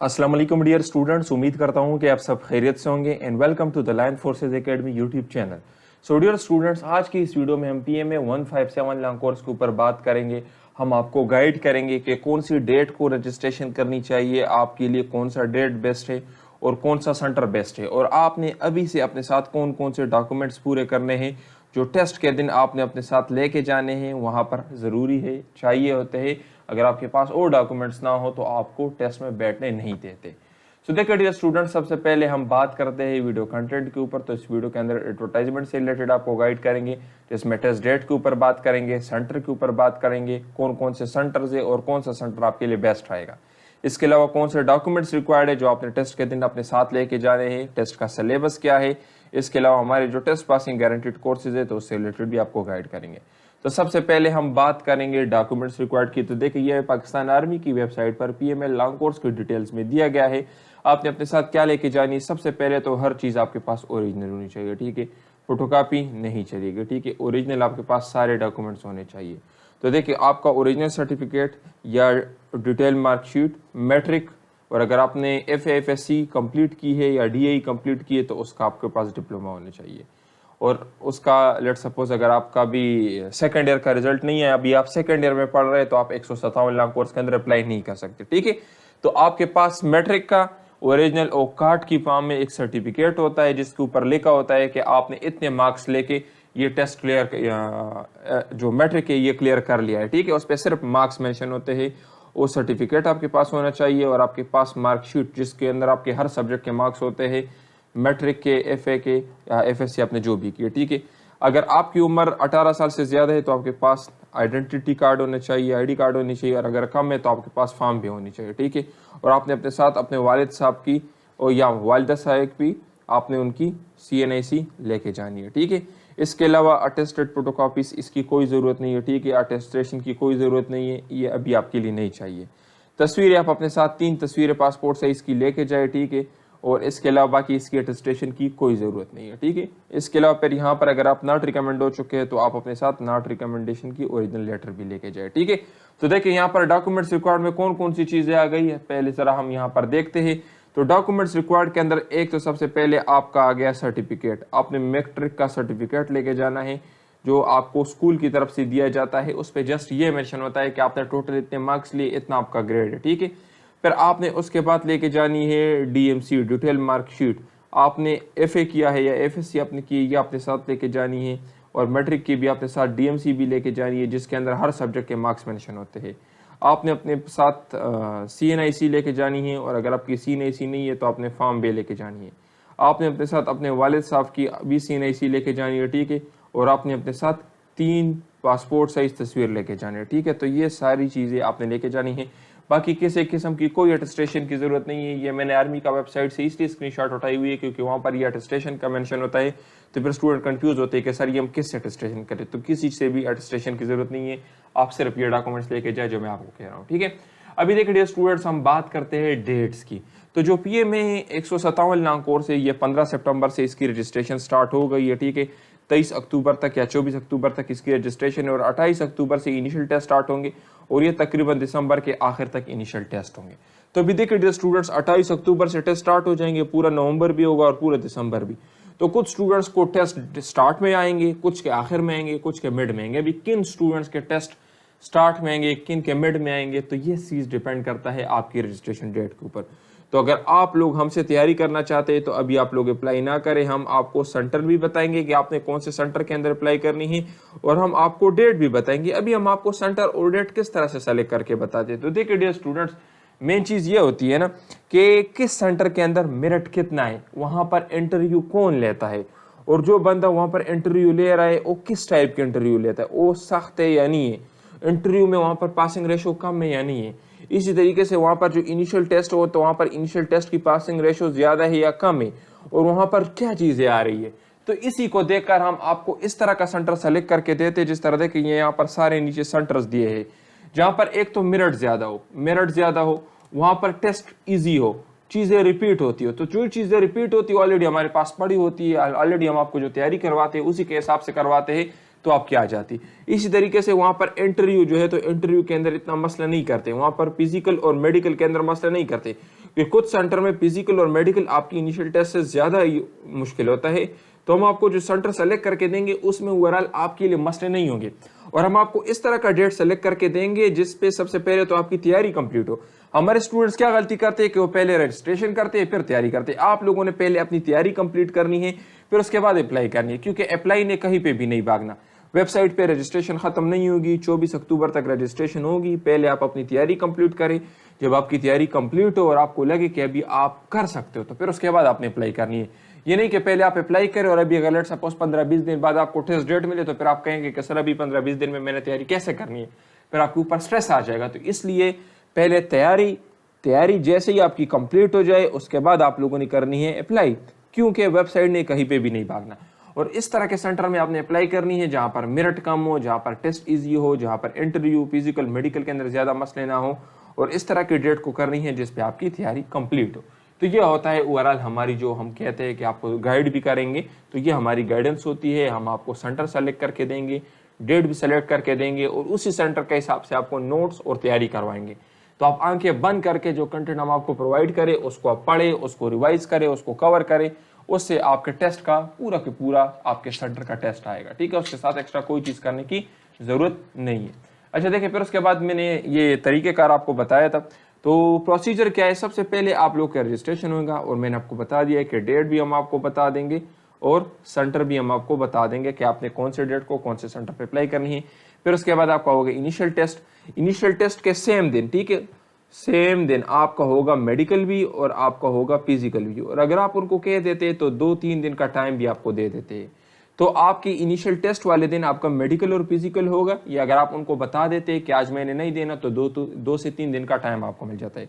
अस्सलाम वालेकुम dear students, उम्मीद करता हूं कि आप सब खैरियत से होंगे and welcome to the land forces academy YouTube channel. So dear students, आज की इस वीडियो में हम PMA 157 लॉन्ग कोर्स के ऊपर बात करेंगे। हम आपको गाइड करेंगे कि कौन सी डेट को रजिस्ट्रेशन करनी चाहिए, आपके लिए कौन सा डेट बेस्ट है और कौन सा सेंटर बेस्ट है, और आपने अभी से अपने साथ कौन कौन से डॉक्यूमेंट्स पूरे करने हैं जो टेस्ट के दिन आपने अपने साथ लेके जाने हैं, वहाँ पर ज़रूरी है, चाहिए होते हैं। अगर आपके पास और डॉक्यूमेंट्स ना हो तो आपको टेस्ट में बैठने नहीं देते। सो देखिए डियर स्टूडेंट, सबसे पहले हम बात करते हैं वीडियो कंटेंट के ऊपर। तो इस वीडियो के अंदर एडवर्टाइजमेंट से रिलेटेड आपको गाइड करेंगे, जिसमें टेस्ट डेट के ऊपर बात करेंगे, सेंटर के ऊपर बात करेंगे, कौन कौन से सेंटर्स है और कौन सा सेंटर आपके लिए बेस्ट रहेगा। इसके अलावा कौन से डॉक्यूमेंट्स रिक्वायर्ड है जो आपने टेस्ट के दिन अपने साथ लेके जाने हैं, टेस्ट का सिलेबस क्या है। इसके अलावा हमारे जो टेस्ट पासिंग गारंटीड कोर्सेज है तो उससे रिलेटेड भी आपको गाइड करेंगे। तो सबसे पहले हम बात करेंगे डॉक्यूमेंट्स रिक्वायर्ड की। तो देखिए, ये पाकिस्तान आर्मी की वेबसाइट पर PMA लॉन्ग कोर्स की डिटेल्स में दिया गया है। आपने अपने साथ क्या लेके जानी है। सबसे पहले तो हर चीज़ आपके पास ओरिजिनल होनी चाहिए, ठीक है, फोटोकॉपी नहीं चलेगी, ठीक है, ओरिजिनल आपके पास सारे डॉक्यूमेंट्स होने चाहिए। तो देखिए, आपका ओरिजिनल सर्टिफिकेट या डिटेल मार्कशीट, मैट्रिक, और अगर आपने FAFSC कंप्लीट की है या DAE कंप्लीट की है तो उसका आपके पास डिप्लोमा होना चाहिए। और उसका लेट सपोज अगर आपका भी सेकंड ईयर का रिजल्ट नहीं है, अभी आप सेकंड ईयर में पढ़ रहे हैं, तो आप 157 लाख कोर्स के अंदर अप्लाई नहीं कर सकते, ठीक है। तो आपके पास मैट्रिक का ओरिजिनल और कार्ड की फॉर्म में एक सर्टिफिकेट होता है जिसके ऊपर लिखा होता है कि आपने इतने मार्क्स लेके ये टेस्ट क्लियर, जो मैट्रिक है ये क्लियर कर लिया है, ठीक है। उस पर सिर्फ मार्क्स मेंशन होते हैं, वो सर्टिफिकेट आपके पास होना चाहिए। और आपके पास मार्कशीट जिसके अंदर आपके हर सब्जेक्ट के मार्क्स होते हैं, मैट्रिक के, FA के या FSC आपने जो भी किए, ठीक है। अगर आपकी उम्र 18 साल से ज़्यादा है तो आपके पास आइडेंटिटी कार्ड होना चाहिए, ID कार्ड होनी चाहिए, और अगर कम है तो आपके पास फॉर्म भी होनी चाहिए, ठीक है। और आपने अपने साथ अपने वालिद साहब की और या वालिदा साहब भी आपने उनकी CNIC लेके जानी है, ठीक है। इसके अलावा अटेस्टेड फोटोकॉपीज, इसकी कोई ज़रूरत नहीं है, ठीक है, अटेस्टेशन की कोई ज़रूरत नहीं है, ये अभी आपके लिए नहीं चाहिए। तस्वीरें आप अपने साथ 3 तस्वीरें पासपोर्ट साइज़ की लेके जाए, ठीक है। और इसके अलावा बाकी इसकी अटेस्टेशन की कोई ज़रूरत नहीं है, ठीक है। इसके अलावा फिर यहाँ पर अगर आप नॉट रिकमेंड हो चुके हैं तो आप अपने साथ नॉट रिकमेंडेशन की ओरिजिनल लेटर भी लेके जाए, ठीक है। तो देखिए, यहाँ पर डॉक्यूमेंट्स रिक्वायर्ड में कौन कौन सी चीज़ें आ गई है, पहले ज़रा हम यहाँ पर देखते हैं। तो डॉक्यूमेंट्स रिक्वायर्ड के अंदर एक तो सबसे पहले आपका आ गया सर्टिफिकेट। आपने मैट्रिक का सर्टिफिकेट लेके जाना है जो आपको स्कूल की तरफ से दिया जाता है। उस पर जस्ट ये मेंशन होता है कि आपने टोटल इतने मार्क्स लिए, इतना आपका ग्रेड है, ठीक है। फिर आपने उसके बाद लेके जानी है DMC, डिटेल मार्कशीट। आपने FA किया है या FSC आपने की है, ये आपने साथ लेके जानी है। और मैट्रिक की भी आपने साथ DMC भी लेके जानी है जिसके अंदर हर सब्जेक्ट के मार्क्स मेंशन होते हैं। आपने अपने साथ CNIC लेके जानी है, और अगर आपकी CNIC नहीं है तो आपने फॉर्म भी लेके जानी है। आपने अपने साथ अपने वालिद साहब की भी CNIC लेके जानी है, ठीक है। और आपने अपने साथ 3 पासपोर्ट साइज तस्वीर लेके जानी है, ठीक है। तो ये सारी चीज़ें आपने लेके जानी है। बाकी किसी किस्म की कोई अटेस्टेशन की ज़रूरत नहीं है। ये मैंने आर्मी का वेबसाइट से इसलिए स्क्रीनशॉट उठाई हुई है क्योंकि वहाँ पर ये अटेस्टेशन का मेंशन होता है। तो फिर स्टूडेंट कंफ्यूज होते हैं कि सर ये हम किस से अटेस्टेशन करें। तो किसी से भी अटेस्टेशन की ज़रूरत नहीं है, आप सिर्फ ये डॉक्यूमेंट्स लेके जाए जो मैं आपको कह रहा हूँ, ठीक है। अभी देखिए स्टूडेंट्स, हम बात करते हैं डेट्स की। तो जो PMA 157 लॉन्ग कोर्स है, ये 15 सितंबर से इसकी रजिस्ट्रेशन स्टार्ट हो गई है, ठीक है। 23 अक्टूबर तक या 24 अक्टूबर तक इसकी रजिस्ट्रेशन है, और 28 अक्टूबर से इनिशियल टेस्ट स्टार्ट होंगे, और ये तकरीबन दिसंबर के आखिर तक इनिशियल टेस्ट होंगे। तो अभी देखिए स्टूडेंट्स, 28 अक्टूबर से टेस्ट स्टार्ट हो जाएंगे, पूरा नवंबर भी होगा और पूरा दिसंबर भी। तो कुछ स्टूडेंट्स को टेस्ट स्टार्ट में आएंगे, कुछ के आखिर में आएंगे, कुछ के मिड में आएंगे। अभी किन स्टूडेंट्स के टेस्ट स्टार्ट में आएंगे, किन के मिड में आएंगे, तो ये चीज़ डिपेंड करता है आपकी रजिस्ट्रेशन डेट के ऊपर। तो अगर आप लोग हमसे तैयारी करना चाहते हैं तो अभी आप लोग अप्लाई ना करें। हम आपको सेंटर भी बताएंगे कि आपने कौन से सेंटर के अंदर अप्लाई करनी है, और हम आपको डेट भी बताएंगे। अभी हम आपको सेंटर और डेट किस तरह से सेलेक्ट करके बताते हैं। तो देखिए डियर स्टूडेंट्स, मेन चीज़ ये होती है ना कि किस सेंटर के अंदर मेरिट कितना है, वहाँ पर इंटरव्यू कौन लेता है, और जो बंदा वहाँ पर इंटरव्यू ले रहा है वो किस टाइप के इंटरव्यू लेता है, वो सख्त है या नहीं है, इंटरव्यू में वहाँ पर पासिंग रेशो कम है या नहीं है। इसी तरीके से वहाँ पर जो इनिशियल टेस्ट हो तो वहाँ पर इनिशियल टेस्ट की पासिंग रेशो ज़्यादा है या कम है, और वहाँ पर क्या चीज़ें आ रही है। तो इसी को देखकर हम आपको इस तरह का सेंटर सेलेक्ट करके देते हैं। जिस तरह देखिए यहाँ पर सारे नीचे सेंटर्स दिए हैं, जहाँ पर एक तो मेरिट ज़्यादा हो, वहाँ पर टेस्ट ईजी हो, चीज़ें रिपीट होती हो। तो जो चीज़ें रिपीट होती है ऑलरेडी हमारे पास पड़ी होती है, ऑलरेडी हम आपको जो तैयारी करवाते हैं उसी के हिसाब से करवाते हैं, तो आपकी आ जाती। इसी तरीके से वहाँ पर इंटरव्यू जो है, तो इंटरव्यू के अंदर इतना मसला नहीं करते, वहाँ पर फिजिकल और मेडिकल के अंदर मसला नहीं करते। कि कुछ सेंटर में फिजिकल और मेडिकल आपकी इनिशियल टेस्ट से ज़्यादा मुश्किल होता है, तो हम आपको जो सेंटर सेलेक्ट करके देंगे उसमें ओवरऑल आपके लिए मसले नहीं होंगे, और हम आपको इस तरह का डेट सेलेक्ट करके देंगे जिस पे सबसे पहले तो आपकी तैयारी कंप्लीट हो। हमारे स्टूडेंट्स क्या गलती करते हैं कि वो पहले रजिस्ट्रेशन करते हैं फिर तैयारी करते हैं। आप लोगों ने पहले अपनी तैयारी कंप्लीट करनी है, फिर उसके बाद अप्लाई करनी है, क्योंकि अप्लाई ने कहीं पे भी नहीं भागना। वेबसाइट पे रजिस्ट्रेशन खत्म नहीं होगी, 24 अक्टूबर तक रजिस्ट्रेशन होगी। पहले आप अपनी तैयारी कंप्लीट करें, जब आपकी तैयारी कंप्लीट हो और आपको लगे कि अभी आप कर सकते हो तो फिर उसके बाद आपने अप्लाई करनी है। ये नहीं कि पहले आप अप्लाई करें और अभी अगर लेट सपोज 15-20 दिन बाद आपको टेस्ट डेट मिले तो फिर आप कहेंगे कि सर अभी 15-20 दिन में मैंने तैयारी कैसे करनी है, फिर आपके ऊपर स्ट्रेस आ जाएगा। तो इसलिए पहले तैयारी जैसे ही आपकी कंप्लीट हो जाए उसके बाद आप लोगों ने करनी है अप्लाई, क्योंकि वेबसाइट ने कहीं पे भी नहीं भागना। और इस तरह के सेंटर में आपने अप्लाई करनी है जहां पर मेरिट कम हो, जहां पर टेस्ट इजी हो, जहां पर इंटरव्यू फिजिकल मेडिकल के अंदर ज्यादा मसले ना हो, और इस तरह की डेट को करनी है जिसपे आपकी तैयारी कंप्लीट हो। तो ये होता है ओवरऑल हमारी, जो हम कहते हैं कि आपको गाइड भी करेंगे, तो ये हमारी गाइडेंस होती है। हम आपको सेंटर सेलेक्ट करके देंगे, डेट भी सेलेक्ट करके देंगे, और उसी सेंटर के हिसाब से आपको नोट्स और तैयारी करवाएंगे। तो आप आंखें बंद करके जो कंटेंट हम आपको प्रोवाइड करें उसको आप पढ़ें, उसको रिवाइज करें, उसको कवर करें, उससे आपके टेस्ट का पूरा के पूरा आपके सेंटर का टेस्ट आएगा। ठीक है, उसके साथ एक्स्ट्रा कोई चीज़ करने की ज़रूरत नहीं है। अच्छा देखिए, फिर उसके बाद मैंने ये तरीक़ेकार आपको बताया था। तो प्रोसीजर क्या है, सबसे पहले आप लोग का रजिस्ट्रेशन होगा, और मैंने आपको बता दिया है कि डेट भी हम आपको बता देंगे और सेंटर भी हम आपको बता देंगे कि आपने कौन से डेट को कौन से सेंटर पे अप्लाई करनी है। फिर उसके बाद आपका होगा इनिशियल टेस्ट के सेम दिन, ठीक है, सेम दिन आपका होगा मेडिकल भी और आपका होगा फिजिकल भी। और अगर आप उनको कह देते तो 2-3 दिन का टाइम भी आपको दे देते। तो आपकी इनिशियल टेस्ट वाले दिन आपका मेडिकल और फिजिकल होगा, या अगर आप उनको बता देते कि आज मैंने नहीं देना तो 2 से 3 दिन का टाइम आपको मिल जाता है।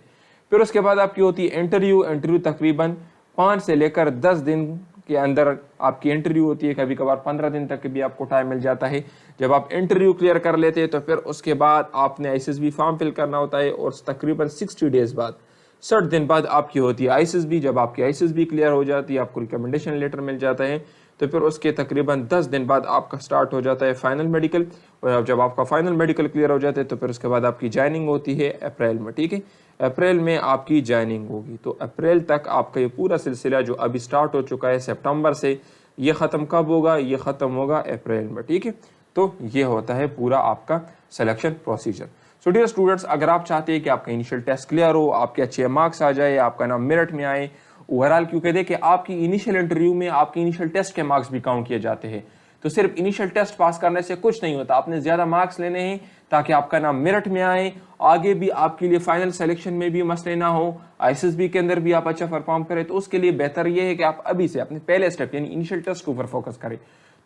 फिर उसके बाद आपकी होती है इंटरव्यू तकरीबन 5 से लेकर 10 दिन के अंदर आपकी इंटरव्यू होती है, कभी कभार 15 दिन तक भी आपको टाइम मिल जाता है। जब आप इंटरव्यू क्लियर कर लेते हैं तो फिर उसके बाद आपने ISSB फॉर्म फिल करना होता है, और तकरीबन 60 डेज बाद 60 दिन बाद आपकी होती है ISSB। जब आपकी ISSB क्लियर हो जाती है, आपको रिकमेंडेशन लेटर मिल जाता है, तो फिर उसके तकरीबन 10 दिन बाद आपका स्टार्ट हो जाता है फाइनल मेडिकल। और जब आपका फाइनल मेडिकल क्लियर हो जाता है तो फिर उसके बाद आपकी ज्वाइनिंग होती है अप्रैल में। ठीक है, अप्रैल में आपकी ज्वाइनिंग होगी। तो अप्रैल तक आपका ये पूरा सिलसिला जो अभी स्टार्ट हो चुका है सितंबर से, ये ख़त्म कब होगा, ये ख़त्म होगा अप्रैल में। ठीक है, तो ये होता है पूरा आपका selection procedure. So dear students, अगर आप चाहते हैं कि आपका इनिशियल टेस्ट क्लियर हो, आपके अच्छे मार्क्स आ जाए, आपका नाम मेरिट में आए ओवरऑल, क्योंकि देखिए आपकी इनिशियल इंटरव्यू में आपके इनिशियल टेस्ट के मार्क्स भी काउंट किए जाते हैं। तो सिर्फ इनिशियल टेस्ट पास करने से कुछ नहीं होता, आपने ज़्यादा मार्क्स लेने हैं ताकि आपका नाम मेरिट में आए, आगे भी आपके लिए फाइनल सिलेक्शन में भी मसले ना हो, ISSB के अंदर भी आप अच्छा परफॉर्म करें। तो उसके लिए बेहतर ये है कि आप अभी से अपने पहले स्टेप यानी इनिशियल टेस्ट के ऊपर फोकस करें।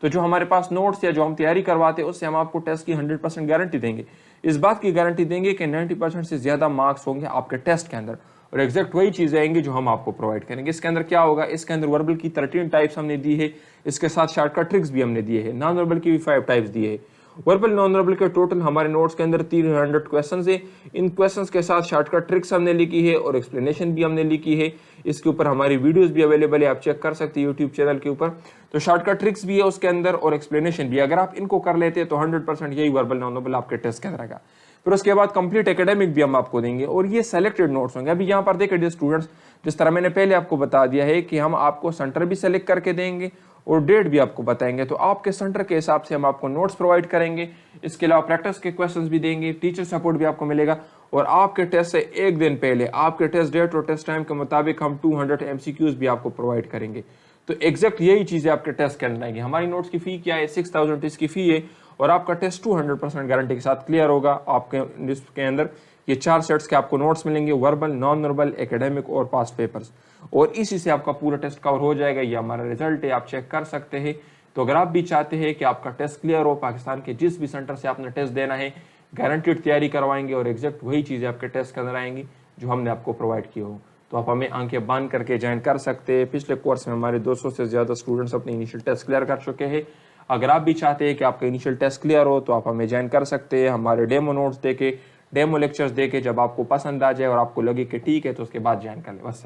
तो जो हमारे पास नोट्स या जो हम तैयारी करवाते हैं उससे हम आपको टेस्ट की 100% गारंटी देंगे। इस बात की गारंटी देंगे कि 90% से ज़्यादा मार्क्स होंगे आपके टेस्ट के अंदर, और एग्जैक्ट वही चीज़ें आएंगी जो हम आपको प्रोवाइड करेंगे। इसके अंदर क्या होगा, इसके अंदर वर्बल की 13 टाइप्स हमने दी है, इसके साथ शॉर्टकट ट्रिक्स भी हमने दिए हैं, नॉन वर्बल की भी 5 टाइप्स दिए हैं। वर्बल नॉन वर्बल के टोटल हमारे नोट्स के अंदर 300 क्वेश्चंस है। इन क्वेश्चंस के साथ शॉर्टकट ट्रिक्स हमने लिखी है और एक्सप्लेनेशन भी हमने लिखी है। इसके ऊपर हमारी वीडियोस भी अवेलेबल है, आप चेक कर सकते हैं यूट्यूब चैनल के ऊपर। तो शॉर्टकट ट्रिक्स भी है उसके अंदर और एक्सप्लेनेशन भी। अगर आप इनको कर लेते हैं तो 100% यही वर्बल नॉन वर्बल आपके टेस्ट के अंदर आएगा। फिर उसके बाद कंप्लीट एकेडमिक भी हम आपको देंगे, और ये सेलेक्टेड नोट्स होंगे। अभी यहाँ पर देखिए स्टूडेंट्स, जिस तरह मैंने पहले आपको बता दिया है कि हम आपको सेंटर भी सेलेक्ट करके देंगे और डेट भी आपको बताएंगे। तो आपके सेंटर के हिसाब से हम आपको नोट्स प्रोवाइड करेंगे। इसके अलावा प्रैक्टिस के क्वेश्चंस भी देंगे, टीचर सपोर्ट भी आपको मिलेगा, और आपके टेस्ट से एक दिन पहले आपके टेस्ट डेट और टेस्ट टाइम के मुताबिक हम 200 MCQs भी आपको प्रोवाइड करेंगे। तो एग्जैक्ट यही चीज़ें आपके टेस्ट के अंदर आएंगी। हमारी नोट्स की फ़ी क्या है, 6000 इसकी फ़ी है, और आपका टेस्ट 200% गारंटी के साथ क्लियर होगा। आपके इसके अंदर ये 4 सेट्स के आपको नोट्स मिलेंगे, वर्बल, नॉन वर्बल, एकेडमिक और पास्ट पेपर्स, और इसी से आपका पूरा टेस्ट कवर हो जाएगा। ये हमारा रिजल्ट है, आप चेक कर सकते हैं। तो अगर आप भी चाहते हैं कि आपका टेस्ट क्लियर हो, पाकिस्तान के जिस भी सेंटर से आपने टेस्ट देना है, गारंटीड तैयारी करवाएंगे और एग्जैक्ट वही चीज़ें आपके टेस्ट के अंदर आएंगी जो हमने आपको प्रोवाइड की हो। तो आप हमें आंखें बंद करके ज्वाइन कर सकते हैं। पिछले कोर्स में हमारे 200 से ज़्यादा स्टूडेंट्स अपने इनिशियल टेस्ट क्लियर कर चुके हैं। अगर आप भी चाहते हैं कि आपका इनिशियल टेस्ट क्लियर हो तो आप हमें ज्वाइन कर सकते हैं। हमारे डेमो नोट्स देके, डेमो लेक्चर्स देके, जब आपको पसंद आ जाए और आपको लगे कि ठीक है तो उसके बाद ज्वाइन कर लें। बस।